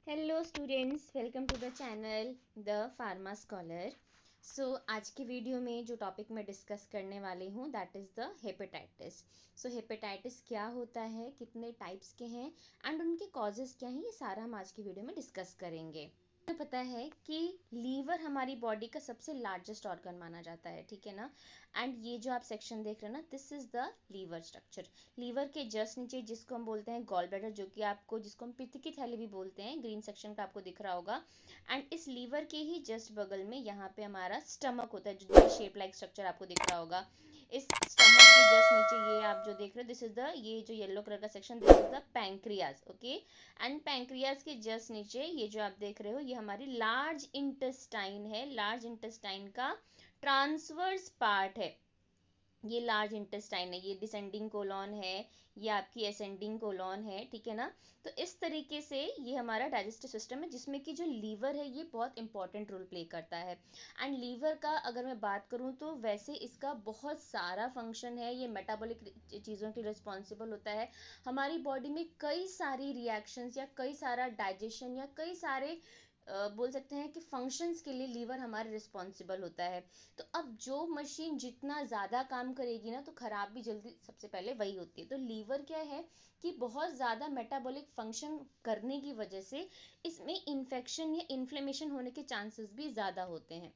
Hello students, welcome to the channel the pharma scholar. So आज की video में जो टॉपिक मैं डिस्कस करने वाली हूँ that is the hepatitis. So hepatitis क्या होता है, कितने टाइप्स के हैं एंड उनके कॉजेज़ क्या हैं, ये सारा हम आज की वीडियो में डिस्कस करेंगे। तो पता है कि लीवर हमारी बॉडी का सबसे लार्जेस्ट ऑर्गन माना जाता है, ठीक है ना। एंड ये जो आप सेक्शन देख रहे हैं ना, this is the liver structure. Liver के जस्ट नीचे जिसको हम बोलते हैं गॉल ब्लैडर, जो कि आपको जिसको हम पित्त की थैली भी बोलते हैं, ग्रीन सेक्शन का आपको दिख रहा होगा। एंड इस लीवर के ही जस्ट बगल में यहाँ पे हमारा स्टमक होता है, जो शेप लाइक स्ट्रक्चर आपको दिख रहा होगा। इस स्टमक के जस्ट नीचे ये आप जो देख रहे हो, दिस इज द, ये जो येलो कलर का section, this is the pancreas, okay. And pancreas के जस्ट नीचे ये जो आप देख रहे हो, ये हमारी लार्ज इंटेस्टाइन है। लार्ज इंटेस्टाइन का ट्रांसवर्स पार्ट है, ये लार्ज इंटेस्टाइन है। ये डिसेंडिंग कोलॉन है, ये आपकी असेंडिंग कोलॉन है, ठीक है ना। तो इस तरीके से ये हमारा डाइजेस्टिव सिस्टम है, जिसमें कि जो लीवर है ये बहुत इंपॉर्टेंट रोल प्ले करता है। एंड लीवर का अगर मैं बात करूँ तो वैसे इसका बहुत सारा फंक्शन है। ये मेटाबॉलिक चीज़ों के रिस्पॉन्सिबल होता है। हमारी बॉडी में कई सारी रिएक्शंस या कई सारा डाइजेशन या कई सारे बोल सकते हैं कि फंक्शंस के लिए लीवर हमारे रिस्पॉन्सिबल होता है। तो अब जो मशीन जितना ज़्यादा काम करेगी ना, तो ख़राब भी जल्दी सबसे पहले वही होती है। तो लीवर क्या है कि बहुत ज़्यादा मेटाबॉलिक फंक्शन करने की वजह से इसमें इन्फेक्शन या इन्फ्लेमेशन होने के चांसेस भी ज़्यादा होते हैं।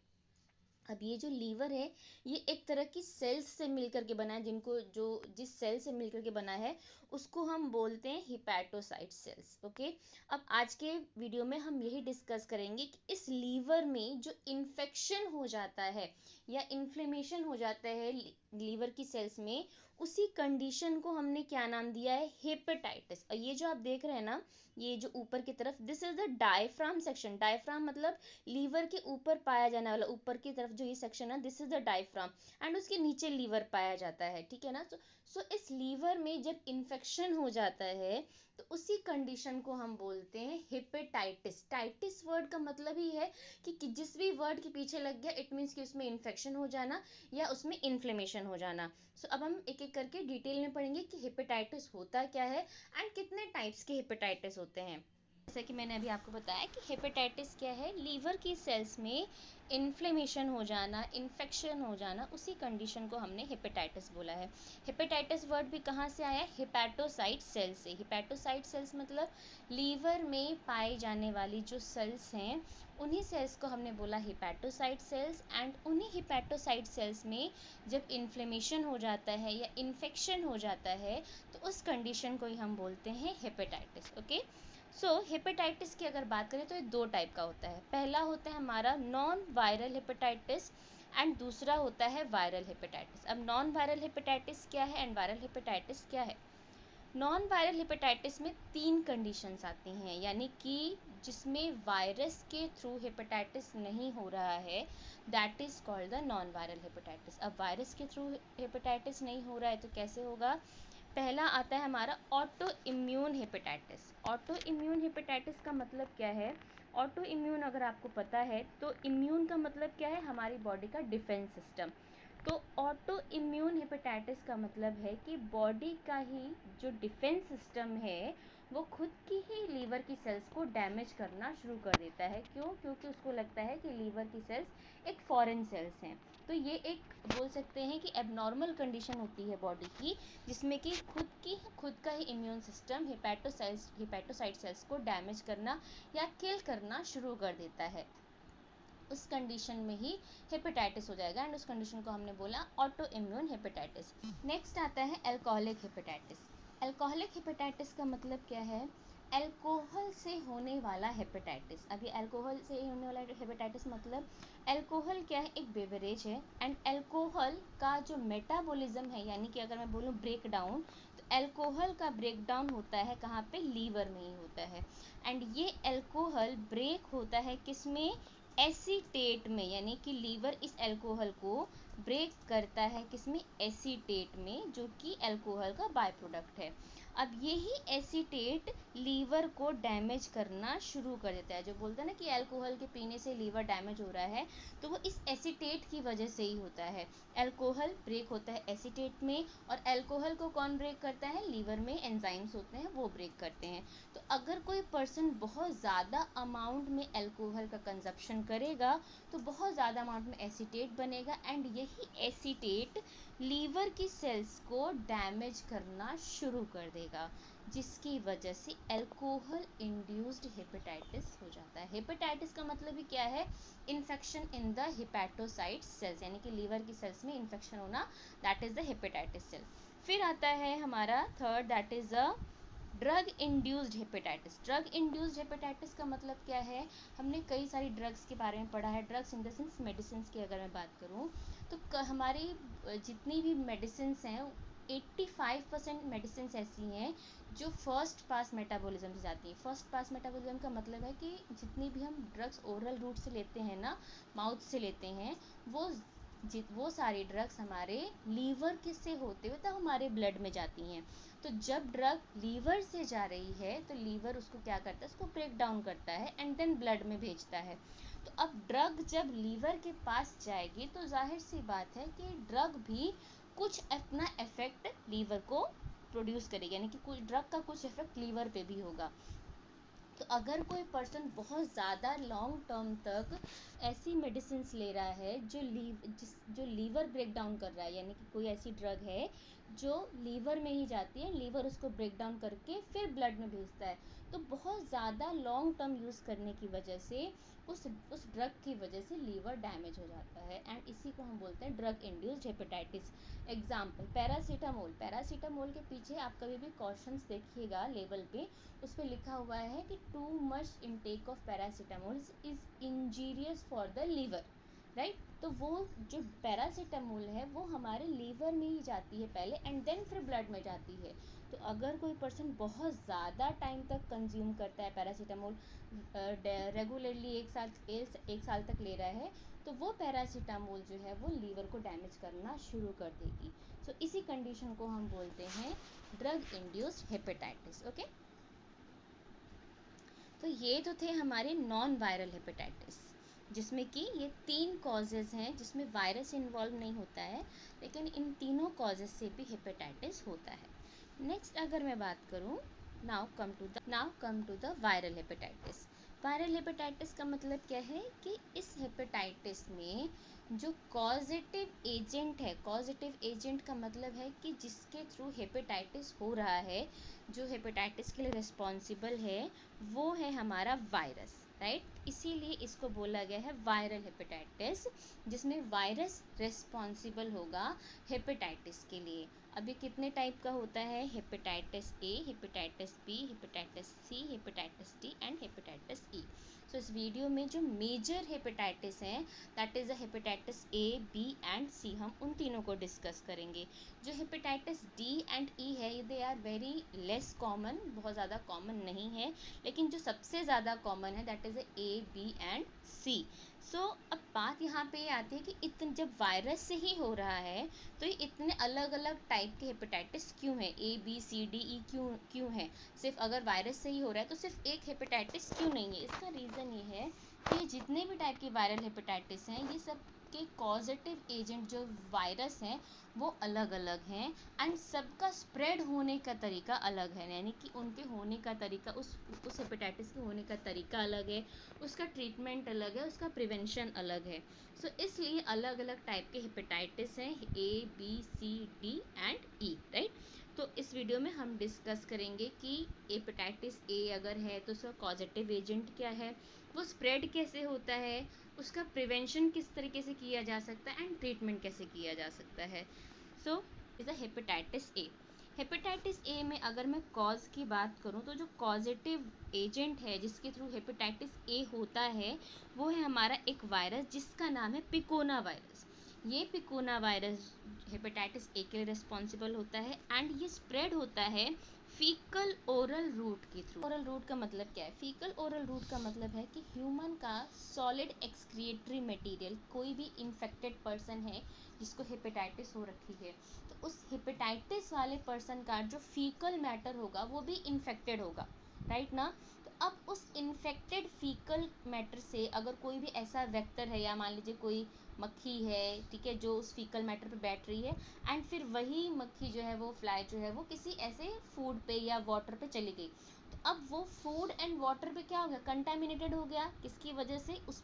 अब ये जो लीवर है, ये एक तरह की सेल्स से मिलकर के बना है, जिनको जो जिस सेल से मिलकर के बना है उसको हम बोलते हैं हिपैटोसाइट सेल्स, ओके। अब आज के वीडियो में हम यही डिस्कस करेंगे कि इस लीवर में जो इन्फेक्शन हो जाता है या इन्फ्लेमेशन हो जाता है लीवर की सेल्स में, उसी कंडीशन को हमने क्या नाम दिया है, हेपेटाइटिस। और ये जो आप देख रहे हैं ना, ये जो ऊपर की तरफ, this is the diaphragm section. Diaphragm मतलब लीवर के ऊपर पाया जाने वाला, ऊपर की तरफ जो ये सेक्शन है, this is the diaphragm. And उसके नीचे लीवर पाया जाता है, ठीक है ना। सो इस लीवर में जब इन्फेक्शन हो जाता है तो उसी कंडीशन को हम बोलते हैं हेपेटाइटिस। टाइटिस वर्ड का मतलब ही है कि जिस भी वर्ड के पीछे लग गया, इट मीन्स कि उसमें इन्फेक्शन हो जाना या उसमें इन्फ्लेमेशन हो जाना। सो अब हम एक एक करके डिटेल में पढ़ेंगे कि हेपेटाइटिस होता क्या है एंड कितने टाइप्स के हेपेटाइटिस होते हैं। जैसा कि मैंने अभी आपको बताया कि हेपेटाइटिस क्या है, लीवर की सेल्स में इन्फ्लेमेशन हो जाना, इन्फेक्शन हो जाना, उसी कंडीशन को हमने हेपेटाइटिस बोला है। हेपेटाइटिस वर्ड भी कहाँ से आया, हिपैटोसाइट सेल से। हिपैटोसाइट सेल्स मतलब लीवर में पाई जाने वाली जो सेल्स हैं, उन्हीं सेल्स को हमने बोला हिपैटोसाइट सेल्स। एंड उन्हीं हिपैटोसाइट सेल्स में जब इन्फ्लेमेशन हो जाता है या इन्फेक्शन हो जाता है, तो उस कंडीशन को ही हम बोलते हैं हेपेटाइटिस, ओके। सो हेपेटाइटिस की अगर बात करें तो ये दो टाइप का होता है। पहला होता है हमारा नॉन वायरल हेपेटाइटिस एंड दूसरा होता है वायरल हेपेटाइटिस। अब नॉन वायरल हेपेटाइटिस क्या है एंड वायरल हेपेटाइटिस क्या है। नॉन वायरल हेपेटाइटिस में तीन कंडीशंस आती हैं, यानी कि जिसमें वायरस के थ्रू हेपेटाइटिस नहीं हो रहा है, that is called the non viral hepatitis. अब वायरस के थ्रू हेपेटाइटिस नहीं हो रहा है तो कैसे होगा। पहला आता है हमारा auto immune hepatitis. Auto immune hepatitis का मतलब क्या है, ऑटो इम्यून अगर आपको पता है तो इम्यून का मतलब क्या है, हमारी बॉडी का डिफेंस सिस्टम। तो ऑटो इम्यून हेपेटाइटिस का मतलब है कि बॉडी का ही जो डिफेंस सिस्टम है वो खुद की ही लीवर की सेल्स को डैमेज करना शुरू कर देता है। क्यों, क्योंकि उसको लगता है कि लीवर की सेल्स एक फॉरेन सेल्स हैं। तो ये एक बोल सकते हैं कि एबनॉर्मल कंडीशन होती है बॉडी की, जिसमें कि खुद का ही इम्यून सिस्टम हिपैटोसाइट सेल्स को डैमेज करना या किल करना शुरू कर देता है। उस कंडीशन में ही हेपेटाइटिस हो जाएगा एंड उस कंडीशन को हमने बोला ऑटो इम्यून हेपेटाइटिस। नेक्स्ट आता है अल्कोहलिक हेपेटाइटिस। अल्कोहलिक हेपेटाइटिस का मतलब क्या है, अल्कोहल से होने वाला हेपेटाइटिस। अब ये अल्कोहल से होने वाला हेपेटाइटिस मतलब अल्कोहल क्या है, एक बेवरेज है। एंड अल्कोहल का जो मेटाबॉलिज्म है, यानी कि अगर मैं बोलूँ ब्रेक डाउन, तो अल्कोहल का ब्रेक डाउन होता है कहाँ पे, लीवर में ही होता है। एंड ये अल्कोहल ब्रेक होता है किस में, एसीटेट में, यानी कि लीवर इस अल्कोहल को ब्रेक करता है किसमें, एसीटेट में, जो कि अल्कोहल का बाय प्रोडक्ट है। अब यही एसीटेट लीवर को डैमेज करना शुरू कर देता है। जो बोलते हैं ना कि अल्कोहल के पीने से लीवर डैमेज हो रहा है, तो वो इस एसीटेट की वजह से ही होता है। अल्कोहल ब्रेक होता है एसीटेट में, और अल्कोहल को कौन ब्रेक करता है, लीवर में एंजाइम्स होते हैं वो ब्रेक करते हैं। तो अगर कोई पर्सन बहुत ज़्यादा अमाउंट में अल्कोहल का कंजप्शन करेगा तो बहुत ज़्यादा अमाउंट में एसीटेट बनेगा, एंड यही एसीटेट लीवर की सेल्स को डैमेज करना शुरू कर देगा, जिसकी वजह से अल्कोहल इंड्यूस्ड हेपेटाइटिस हो जाता है। हेपेटाइटिस का मतलब ही क्या है, infection in the hepatocyte cells, यानी कि लीवर की सेल्स में इन्फेक्शन होना, that is the hepatitis cell. फिर आता है हमारा third, that is a drug induced hepatitis. Drug induced hepatitis का मतलब क्या है, हमने कई सारी ड्रग्स के बारे में पढ़ा है। Drugs in the sense medicine की अगर मैं बात करूँ तो हमारी जितनी भी मेडिसिन हैं 85% मेडिसिन ऐसी हैं जो फर्स्ट पास मेटाबॉलिज्म से जाती हैं। फर्स्ट पास मेटाबॉलिज्म का मतलब है कि जितनी भी हम ड्रग्स ओरल रूट से लेते हैं ना, माउथ से लेते हैं, वो सारी ड्रग्स हमारे लीवर के से होते हुए तो हमारे ब्लड में जाती हैं। तो जब ड्रग लीवर से जा रही है तो लीवर उसको क्या करता है, उसको ब्रेक डाउन करता है एंड देन ब्लड में भेजता है। तो अब ड्रग जब लीवर के पास जाएगी तो जाहिर सी बात है कि ड्रग भी कुछ अपना इफेक्ट लीवर को प्रोड्यूस करेगी, यानी कि कोई ड्रग का कुछ इफेक्ट लीवर पे भी होगा। तो अगर कोई पर्सन बहुत ज़्यादा लॉन्ग टर्म तक ऐसी मेडिसिन ले रहा है जो लीवर ब्रेक डाउन कर रहा है, यानी कि कोई ऐसी ड्रग है जो लीवर में ही जाती है, लीवर उसको ब्रेक डाउन करके फिर ब्लड में भेजता है, तो बहुत ज़्यादा लॉन्ग टर्म यूज़ करने की वजह से उस ड्रग की वजह से लीवर डैमेज हो जाता है, एंड इसी को हम बोलते हैं drug induced hepatitis. Example, paracetamol. Paracetamol के पीछे आप कभी भी कॉशंस देखिएगा लेबल पे, उस पर लिखा हुआ है कि too much intake of paracetamol is injurious for the liver, right. तो वो जो पैरासीटामोल है वो हमारे लीवर में ही जाती है पहले, एंड देन फिर ब्लड में जाती है। तो अगर कोई पर्सन बहुत ज़्यादा टाइम तक कंज्यूम करता है पैरासीटामोल, रेगुलरली एक साल तक ले रहा है, तो वो पैरासीटामोल जो है वो लीवर को डैमेज करना शुरू कर देगी। सो इसी कंडीशन को हम बोलते हैं ड्रग इंड्यूस्ड हेपेटाइटिस। ओके, तो ये तो थे हमारे नॉन वायरल हेपेटाइटिस, जिसमें कि ये 3 कॉजेज़ हैं जिसमें वायरस इन्वॉल्व नहीं होता है, लेकिन इन तीनों कॉजेज़ से भी हेपेटाइटिस होता है। नेक्स्ट अगर मैं बात करूँ, now come to the viral hepatitis. Viral hepatitis का मतलब क्या है कि इस हेपेटाइटिस में जो कॉजेटिव एजेंट है, कॉजेटिव एजेंट का मतलब है कि जिसके थ्रू हेपेटाइटिस हो रहा है, जो हेपेटाइटिस के लिए रिस्पॉन्सिबल है, वो है हमारा वायरस, राइट। इसीलिए इसको बोला गया है वायरल हेपेटाइटिस, जिसमें वायरस रिस्पॉन्सिबल होगा हेपेटाइटिस के लिए। अभी कितने टाइप का होता है, hepatitis A, hepatitis B, hepatitis C, hepatitis D and hepatitis E. So इस वीडियो में जो मेजर हेपेटाइटिस हैं, that is the hepatitis A, B and C, हम उन तीनों को डिस्कस करेंगे। जो हेपेटाइटिस डी एंड ई है, they are very less common, बहुत ज़्यादा कॉमन नहीं है, लेकिन जो सबसे ज़्यादा कॉमन है that is A, B and C. So अब बात यहाँ पे ये आती है कि इतने जब वायरस से ही हो रहा है तो ये इतने अलग अलग टाइप के हेपेटाइटिस क्यों है, ए बी सी डी ई क्यों है। सिर्फ अगर वायरस से ही हो रहा है तो सिर्फ एक हेपेटाइटिस क्यों नहीं है। इसका रीज़न ये है कि जितने भी टाइप के वायरल हेपेटाइटिस हैं, ये सब के कॉजेटिव एजेंट जो वायरस हैं वो अलग अलग हैं, एंड सबका स्प्रेड होने का तरीका अलग है, यानी कि उनके होने का तरीका, उस हेपेटाइटिस के होने का तरीका अलग है, उसका ट्रीटमेंट अलग है, उसका प्रिवेंशन अलग है। सो इसलिए अलग अलग टाइप के हेपेटाइटिस हैं, A B C D and E, right. तो इस वीडियो में हम डिस्कस करेंगे कि हेपेटाइटिस ए अगर है तो उसका कॉजेटिव एजेंट क्या है, वो स्प्रेड कैसे होता है, उसका प्रिवेंशन किस तरीके से किया जा सकता है, एंड ट्रीटमेंट कैसे किया जा सकता है। So is a hepatitis A. Hepatitis A में अगर मैं कॉज की बात करूं तो जो कॉजेटिव एजेंट है जिसके थ्रू हेपेटाइटिस ए होता है, वो है हमारा एक वायरस जिसका नाम है पिकोना वायरस। ये पिकोना वायरस हेपेटाइटिस ए के लिए रिस्पॉन्सिबल होता है, एंड ये स्प्रेड होता है फीकल ओरल रूट के थ्रू। ओरल रूट का मतलब क्या है? फीकल ओरल रूट का मतलब है कि ह्यूमन का सॉलिड एक्सक्रिएटरी मटेरियल, कोई भी इन्फेक्टेड पर्सन है जिसको हेपेटाइटिस हो रखी है, तो उस हेपेटाइटिस वाले पर्सन का जो फीकल मैटर होगा वो भी इन्फेक्टेड होगा, राइट ना। तो अब उस इन्फेक्टेड फीकल मैटर से अगर कोई भी ऐसा वेक्टर है, या मान लीजिए कोई मक्खी है, ठीक है, जो उस फीकल मैटर पे बैठ रही है, एंड फिर वही मक्खी जो है, वो फ्लाई जो है, वो किसी ऐसे फूड पे या वाटर पे चली गई, तो अब वो फूड एंड वाटर पे क्या हो गया? कंटामिनेटेड हो गया। किसकी वजह से? उस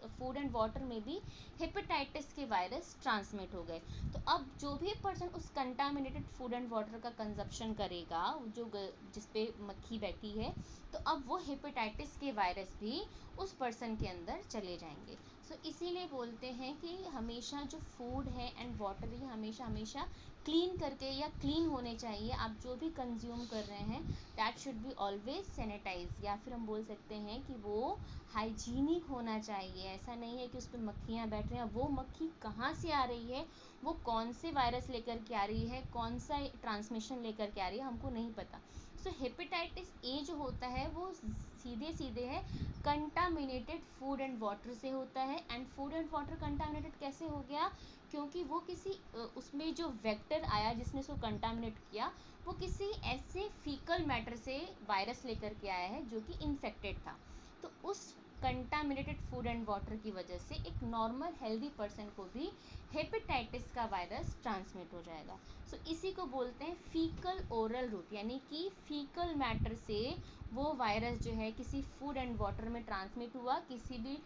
फूड एंड वाटर में भी हेपेटाइटिस के वायरस ट्रांसमिट हो गए। तो अब जो भी पर्सन उस कंटामिनेटेड फूड एंड वाटर का कंजप्शन करेगा, जो जिसपे मक्खी बैठी है, तो अब वो हेपेटाइटिस के वायरस भी उस पर्सन के अंदर चले जाएंगे। सो इसीलिए बोलते हैं कि हमेशा जो फूड है एंड वाटर, ये हमेशा हमेशा क्लीन करके या क्लीन होने चाहिए। आप जो भी कंज्यूम कर रहे हैं that should be always sanitize, या फिर हम बोल सकते हैं कि वो हाइजीनिक होना चाहिए। ऐसा नहीं है कि उस पर मक्खियाँ बैठ रही हैं, वो मक्खी कहाँ से आ रही है, वो कौन से वायरस लेकर के आ रही है, कौन सा ट्रांसमिशन लेकर के आ रही है, हमको नहीं पता। सो हेपेटाइटिस ए जो होता है वो सीधे सीधे है कंटामिनेटेड फूड एंड वाटर से होता है। And food and water contaminated कैसे हो गया? क्योंकि वो किसी उसमें जो वेक्टर आया जिसने उसको कंटामिनेट किया, वो किसी ऐसे फीकल मैटर से वायरस लेकर के आया है जो कि इन्फेक्टेड था। तो उस कंटामिनेटेड फूड एंड वाटर की वजह से एक नॉर्मल हेल्दी पर्सन को भी हेपेटाइटिस का वायरस ट्रांसमिट हो जाएगा। सो इसी को बोलते हैं फीकल ओरल रूट, यानी कि फीकल मैटर से वो वायरस जो है किसी फूड एंड वाटर में ट्रांसमिट हुआ, किसी भी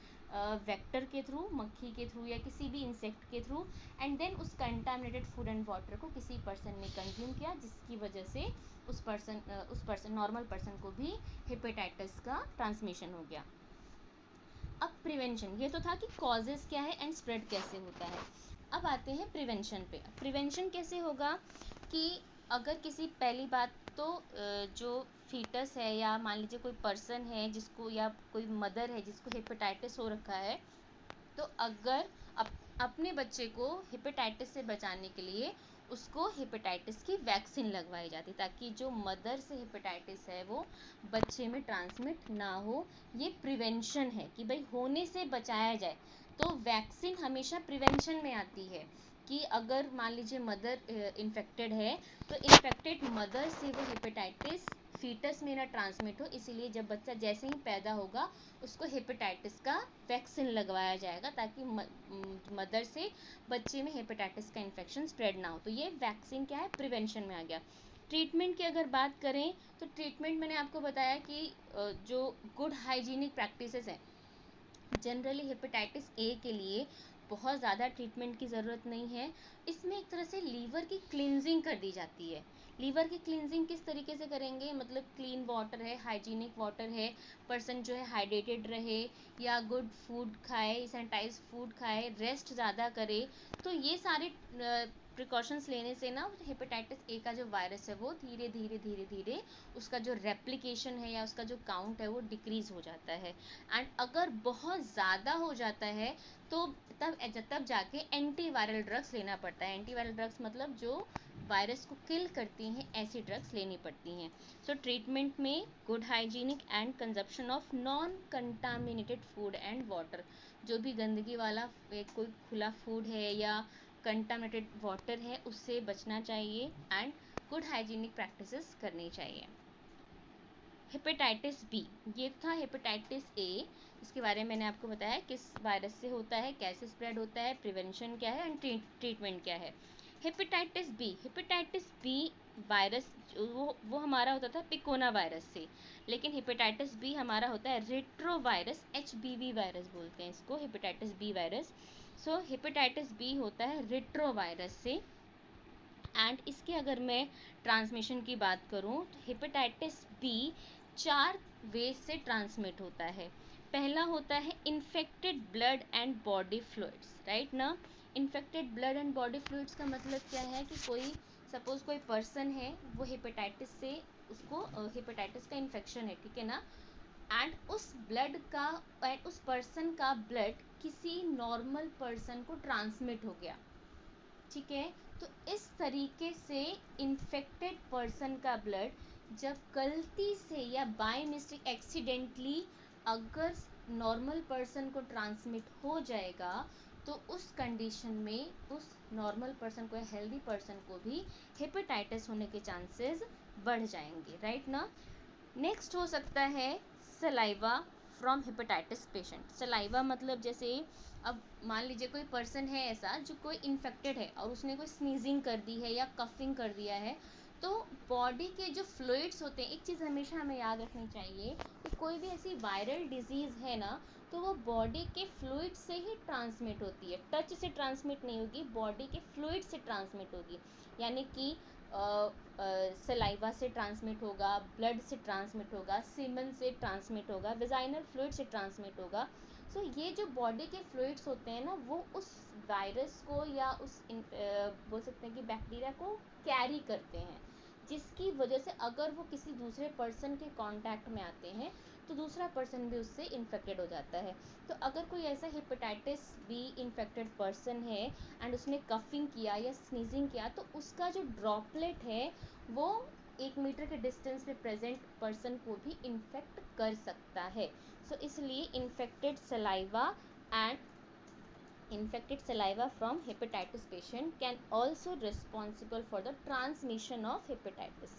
वेक्टर के थ्रू, मक्खी के थ्रू या किसी भी इंसेक्ट के थ्रू, एंड देन उस कंटामिनेटेड फूड एंड वाटर को किसी पर्सन ने कंज्यूम किया, जिसकी वजह से उस पर्सन नॉर्मल पर्सन को भी हेपेटाइटिस का ट्रांसमिशन हो गया। अब प्रिवेंशन, ये तो था कि कॉजेज क्या है एंड स्प्रेड कैसे होता है। अब आते हैं प्रिवेंशन पे। प्रिवेंशन कैसे होगा कि अगर किसी, पहली बात तो जो फीटस है या मान लीजिए कोई पर्सन है जिसको, या कोई मदर है जिसको हेपेटाइटिस हो रखा है, तो अगर अपने बच्चे को हेपेटाइटिस से बचाने के लिए उसको हेपेटाइटिस की वैक्सीन लगवाई जाती, ताकि जो मदर से हेपेटाइटिस है वो बच्चे में ट्रांसमिट ना हो। ये प्रिवेंशन है कि भाई होने से बचाया जाए। तो वैक्सीन हमेशा प्रिवेंशन में आती है कि अगर मान लीजिए मदर इन्फेक्टेड है, तो इन्फेक्टेड मदर से वो हेपेटाइटिस फीटस में ना ट्रांसमिट हो, इसीलिए जब बच्चा जैसे ही पैदा होगा उसको हेपेटाइटिस का वैक्सीन लगवाया जाएगा, ताकि मदर से बच्चे में हेपेटाइटिस का इन्फेक्शन स्प्रेड ना हो। तो ये वैक्सीन क्या है? प्रिवेंशन में आ गया। ट्रीटमेंट की अगर बात करें तो ट्रीटमेंट मैंने आपको बताया कि जो गुड हाइजीनिक प्रैक्टिसेस हैं, जनरली हेपेटाइटिस ए के लिए बहुत ज़्यादा ट्रीटमेंट की ज़रूरत नहीं है। इसमें एक तरह से लीवर की क्लिनजिंग कर दी जाती है। लीवर की क्लिनजिंग किस तरीके से करेंगे? मतलब क्लीन वाटर है, हाइजीनिक वाटर है, पर्सन जो है हाइड्रेटेड रहे, या गुड फूड खाए, सैनिटाइज फूड खाए, रेस्ट ज़्यादा करे। तो ये सारे प्रिकॉशंस लेने से ना हेपेटाइटिस ए का जो वायरस है वो धीरे धीरे धीरे धीरे उसका जो रेप्लिकेशन है या उसका जो काउंट है वो डिक्रीज हो जाता है। एंड अगर बहुत ज़्यादा हो जाता है तो तब जाके एंटीवायरल ड्रग्स लेना पड़ता है। एंटीवायरल ड्रग्स मतलब जो वायरस को किल करती हैं, ऐसी ड्रग्स लेनी पड़ती हैं। सो ट्रीटमेंट में good hygienic and consumption of non contaminated food and water, जो भी गंदगी वाला कोई खुला फूड है या कंटामिनेटेड वाटर है उससे बचना चाहिए, एंड गुड हाइजीनिक प्रैक्टिसेस करनी चाहिए। हेपेटाइटिस बी, ये था हेपेटाइटिस ए। इसके बारे में मैंने आपको बताया किस वायरस से होता है, कैसे स्प्रेड होता है, प्रिवेंशन क्या है एंड ट्रीटमेंट क्या है। हेपेटाइटिस बी वायरस वो हमारा होता था पिकोना वायरस से, लेकिन हेपेटाइटिस बी हमारा होता है रेट्रो वायरस, HBV वायरस बोलते हैं इसको, हेपेटाइटिस बी वायरस। सो हेपेटाइटिस बी होता है रेट्रो वायरस से। एंड इसके अगर मैं ट्रांसमिशन की बात करूं तो हेपेटाइटिस बी 4 वेज से ट्रांसमिट होता है। पहला होता है infected blood and body fluids, right ना। Infected blood and body fluids का मतलब क्या है कि कोई सपोज कोई पर्सन है, वो हेपेटाइटिस से, उसको हेपेटाइटिस का इन्फेक्शन है, ठीक है ना, एंड उस ब्लड का एंड उस पर्सन का ब्लड किसी नॉर्मल पर्सन को ट्रांसमिट हो गया, ठीक है। तो इस तरीके से इन्फेक्टेड पर्सन का ब्लड जब गलती से या बाय मिस्टेक एक्सीडेंटली अगर नॉर्मल पर्सन को ट्रांसमिट हो जाएगा तो उस कंडीशन में उस नॉर्मल पर्सन को या हेल्दी पर्सन को भी हेपेटाइटिस होने के चांसेस बढ़ जाएंगे, राइट ना। नेक्स्ट हो सकता है saliva from hepatitis patient. Saliva मतलब जैसे अब मान लीजिए कोई पर्सन है ऐसा जो कोई इन्फेक्टेड है और उसने कोई स्नीजिंग कर दी है या कफिंग कर दिया है, तो बॉडी के जो फ्लूइड्स होते हैं, एक चीज़ हमेशा हमें याद रखनी चाहिए कि कोई भी ऐसी वायरल डिजीज़ है ना तो वो बॉडी के फ्लूइड से ही ट्रांसमिट होती है, टच से ट्रांसमिट नहीं होगी, बॉडी के फ्लूइड से ट्रांसमिट होगी। यानी कि सलाइवा से ट्रांसमिट होगा, ब्लड से ट्रांसमिट होगा, सीमन से ट्रांसमिट होगा, वेजाइनल फ्लूइड से ट्रांसमिट होगा। सो ये जो बॉडी के फ्लूइड्स होते हैं ना वो उस वायरस को या उस बोल सकते हैं कि बैक्टीरिया को कैरी करते हैं, जिसकी वजह से अगर वो किसी दूसरे पर्सन के कांटेक्ट में आते हैं तो दूसरा पर्सन भी उससे इन्फेक्टेड हो जाता है। तो अगर कोई ऐसा हेपेटाइटिस बी इन्फेक्टेड पर्सन है एंड उसने कफिंग किया या स्नीजिंग किया तो उसका जो ड्रॉपलेट है वो 1 मीटर के डिस्टेंस पे प्रेजेंट पर्सन को भी इन्फेक्ट कर सकता है। सो इसलिए infected saliva from hepatitis patient can also responsible for the transmission of hepatitis.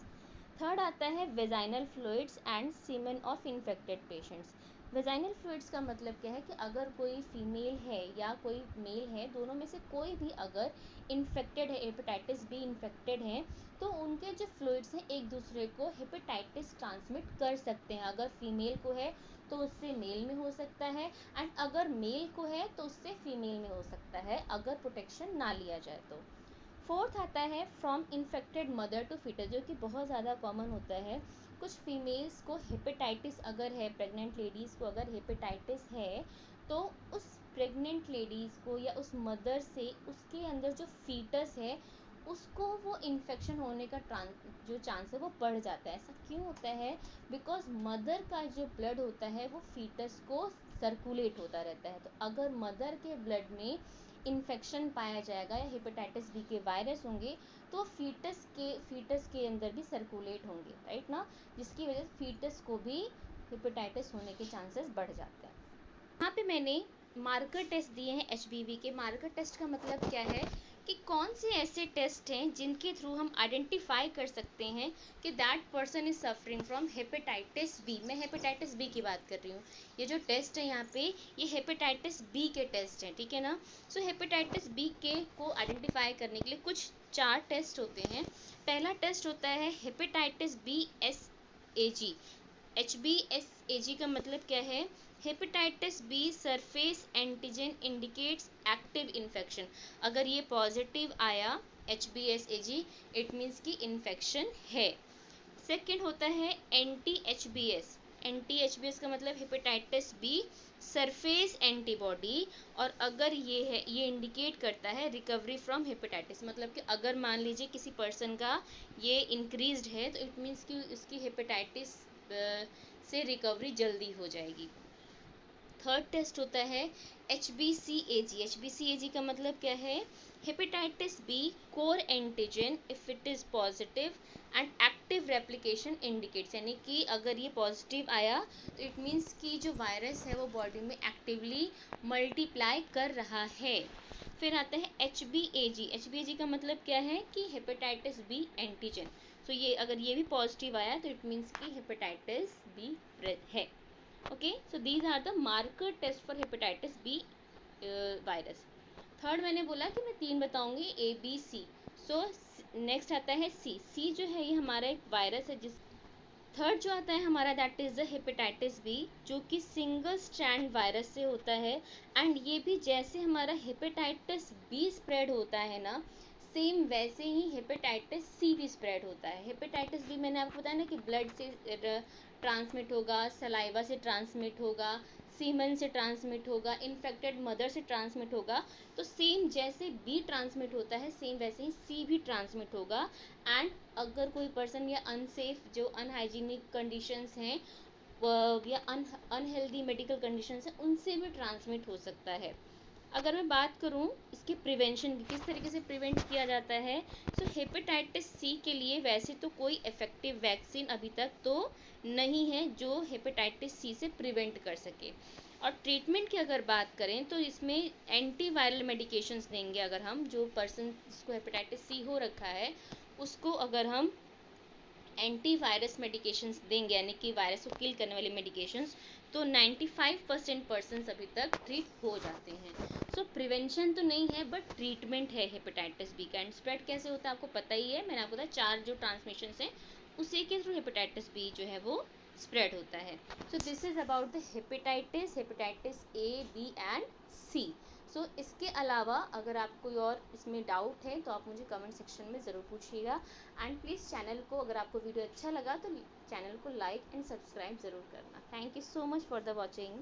Third आता है vaginal fluids and semen of infected patients. Vaginal fluids का मतलब क्या है कि अगर कोई फीमेल है या कोई मेल है, दोनों में से कोई भी अगर इन्फेक्टेड है, हेपेटाइटिस बी इन्फेक्टेड है, तो उनके जो फ्लूइड्स हैं एक दूसरे को हेपेटाइटिस ट्रांसमिट कर सकते हैं। अगर फीमेल को है तो उससे मेल में हो सकता है एंड अगर मेल को है तो उससे फीमेल में हो सकता है अगर प्रोटेक्शन ना लिया जाए तो। फोर्थ आता है from infected mother to fetus, जो कि बहुत ज़्यादा कॉमन होता है। कुछ फीमेल्स को हेपेटाइटिस अगर है, प्रेग्नेंट लेडीज़ को अगर हेपेटाइटिस है तो उस प्रेग्नेंट लेडीज़ को या उस मदर से उसके अंदर जो फीटस है उसको वो इन्फेक्शन होने का जो चांस है वो बढ़ जाता है। ऐसा क्यों होता है? बिकॉज मदर का जो ब्लड होता है वो फीटस को सर्कुलेट होता रहता है। तो अगर मदर के ब्लड में इन्फेक्शन पाया जाएगा या हेपेटाइटिस बी के वायरस होंगे तो फीटस के अंदर भी सर्कुलेट होंगे, राइट ना, जिसकी वजह से फीटस को भी हेपेटाइटिस होने के चांसेस बढ़ जाते हैं। यहाँ पे मैंने मार्कर टेस्ट दिए हैं एचबीवी के। मार्कर टेस्ट का मतलब क्या है कि कौन से ऐसे टेस्ट हैं जिनके थ्रू हम आइडेंटिफाई कर सकते हैं कि that person is suffering from hepatitis B. मैं हेपेटाइटिस बी की बात कर रही हूँ। ये जो टेस्ट है यहाँ पे ये हेपेटाइटिस बी के टेस्ट हैं, ठीक है ना। सो हेपेटाइटिस बी के को आइडेंटिफाई करने के लिए कुछ 4 टेस्ट होते हैं। पहला टेस्ट होता है hepatitis B S A G. HBsAg का मतलब क्या है? Hepatitis B surface antigen indicates active infection. अगर ये पॉजिटिव आया HBsAg इट मीन्स कि इन्फेक्शन है। सेकेंड होता है एंटी एच बी एस का मतलब हेपेटाइटिस बी सरफेस एंटीबॉडी, और अगर ये है ये इंडिकेट करता है रिकवरी फ्रॉम हेपेटाइटिस। मतलब कि अगर मान लीजिए किसी पर्सन का ये इंक्रीज्ड है तो इट मीन्स कि उसकी हेपेटाइटिस से रिकवरी जल्दी हो जाएगी। थर्ड टेस्ट होता है HBCAg। HBCAg का मतलब क्या है? Hepatitis B core antigen if it is positive and active replication indicates. यानी कि अगर ये पॉजिटिव आया तो इट मीन्स कि जो वायरस है वो बॉडी में एक्टिवली मल्टीप्लाई कर रहा है। फिर आता है HBAg। HBAg का मतलब क्या है कि हेपेटाइटिस बी एंटीजन। सो ये अगर ये भी पॉजिटिव आया तो इट मीन्स कि हेपेटाइटिस बी है। Okay, so these are the marker test for hepatitis B virus. Third मैंने बोला कि मैं 3 बताऊंगी ABC। सो नेक्स्ट आता है सी जो है ये हमारा एक वायरस है। जिस थर्ड जो आता है हमारा that is the hepatitis B, जो कि सिंगल स्ट्रैंड वायरस से होता है। एंड ये भी जैसे हमारा हेपेटाइटिस बी स्प्रेड होता है ना, सेम वैसे ही हेपेटाइटिस सी भी स्प्रेड होता है। हेपेटाइटिस बी मैंने आपको बताया ना कि ब्लड से ट्रांसमिट होगा, सलाइवा से ट्रांसमिट होगा, सीमन से ट्रांसमिट होगा, इन्फेक्टेड मदर से ट्रांसमिट होगा। तो सेम जैसे बी ट्रांसमिट होता है सेम वैसे ही सी भी ट्रांसमिट होगा। एंड अगर कोई पर्सन या अनसेफ जो अनहाइजीनिक कंडीशंस हैं या अनहेल्दी मेडिकल कंडीशंस हैं उनसे भी ट्रांसमिट हो सकता है। अगर मैं बात करूं इसके प्रिवेंशन की, किस तरीके से प्रिवेंट किया जाता है, सो हेपेटाइटिस सी के लिए वैसे तो कोई इफेक्टिव वैक्सीन अभी तक तो नहीं है जो हेपेटाइटिस सी से प्रिवेंट कर सके। और ट्रीटमेंट की अगर बात करें तो इसमें एंटीवायरल मेडिकेशंस देंगे। अगर हम जो पर्सन जिसको हेपेटाइटिस सी हो रखा है उसको अगर हम एंटीवायरस मेडिकेशंस देंगे, यानी कि वायरस को किल करने वाली मेडिकेशंस, तो 95% पर्सन अभी तक ट्रीट हो जाते हैं। सो प्रिवेंशन तो नहीं है बट ट्रीटमेंट है हेपेटाइटिस बी का। एंड स्प्रेड कैसे होता है आपको पता ही है, मैंने आपको बताया 4 जो ट्रांसमिशंस हैं उसी के थ्रू हेपेटाइटिस बी जो है वो स्प्रेड होता है। So this is about the hepatitis A B and C. So इसके अलावा अगर आपको कोई और इसमें डाउट है तो आप मुझे कमेंट सेक्शन में ज़रूर पूछिएगा। एंड प्लीज़ चैनल को, अगर आपको वीडियो अच्छा लगा तो चैनल को लाइक एंड सब्सक्राइब ज़रूर करना। Thank you so much for the watching.